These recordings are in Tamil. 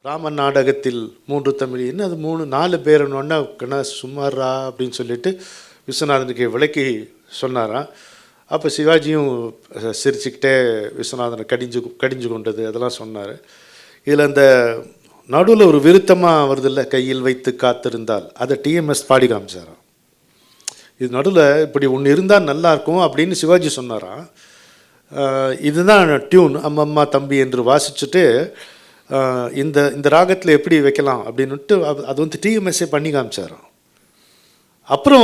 ராமன் நாடகத்தில் 3 தமிழ் என்ன அது 4 பேருன்னொன்னா கண்ணா சும்மாறா அப்படின்னு சொல்லிட்டு விஸ்வநாதனுக்கு விளக்கி சொன்னாராம். அப்போ சிவாஜியும் சிரிச்சுக்கிட்டே விஸ்வநாதனை கடிஞ்சு கொண்டது அதெல்லாம் சொன்னார். இதில் அந்த நடுவில் ஒரு விருத்தமாக வருதில்ல, கையில் வைத்து காத்திருந்தால், அதை டிஎம்எஸ் பாடி காமிச்சாராம். இது நடுவில் இப்படி ஒன்று இருந்தால் நல்லாயிருக்கும் அப்படின்னு சிவாஜி சொன்னாராம். இதுதான் டியூன், அம்மம்மா தம்பி என்று வாசிச்சுட்டு இந்த இந்த ராகத்தில் எப்படி வைக்கலாம் அப்படின்னுட்டு அது டிஎம்எஸ்ஸே பண்ணி காமிச்சாராம். அப்புறம்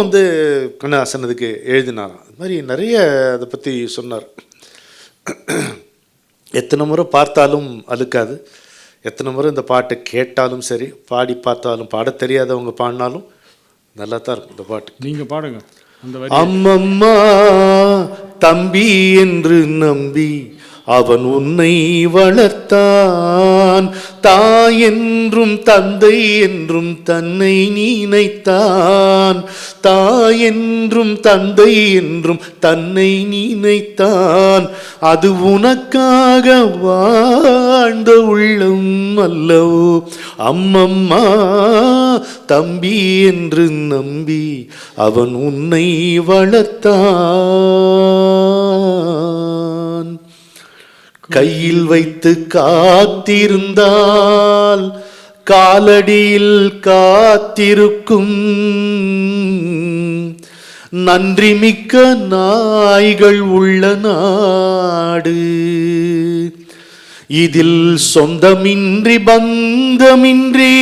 கண்ணதாசன் அதுக்கு எழுதினாராம். அது மாதிரி நிறைய அதை பற்றி சொன்னார். எத்தனை முறை பார்த்தாலும் அழுக்காது, எத்தனை முறை இந்த பாட்டை கேட்டாலும் சரி, பாடி பார்த்தாலும், பாட தெரியாதவங்க பாடினாலும் நல்லா தான் இருக்கும் இந்த பாட்டு. நீங்கள் பாடுங்க. அம்மம்மா தம்பி என்று நம்பி அவன் உன்னை வளர்த்தான், தாய் என்றும் தந்தை என்றும் தன்னை நினைத்தான், தாய் என்றும் தந்தை என்றும் தன்னை நினைத்தான், அது உனக்காக வாழ்ந்த உள்ளம் அல்லவோ அம்மம்மா தம்பி என்று நம்பி அவன் உன்னை வளர்த்தான். கையில் வைத்து காத்திருந்தால் காலடியில் காத்திருக்கும், நன்றி மிக்க நாய்கள் உள்ள நாடு, இதில் சொந்தமின்றி பந்தமின்றி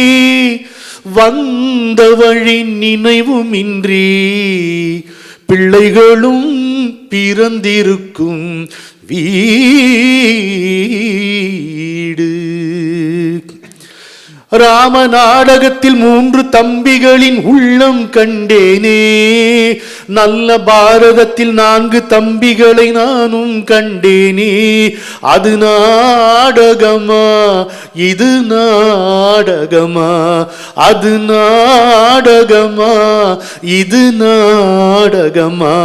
வந்த வழி நினைவுமின்றி பிள்ளைகளும் பிறந்திருக்கும் வீடு. ராம நாடகத்தில் 3 தம்பிகளின் உள்ளம் கண்டேனே, நல்ல பாரதத்தில் 4 தம்பிகளை நானும் கண்டேனே. அது நாடகமா இது நாடகமா, அது நாடகமா இது நாடகமா,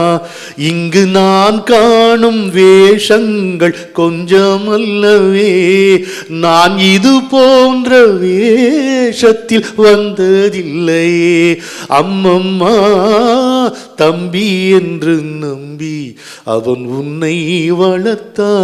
இங்கு நான் காணும் வேஷங்கள் கொஞ்சமல்லவே, நான் இது போன்ற வேஷத்தில் வந்ததில்லையே அம்மம்மா தம்பி என்று நம்பி அவன் உன்னை வளர்த்தான்.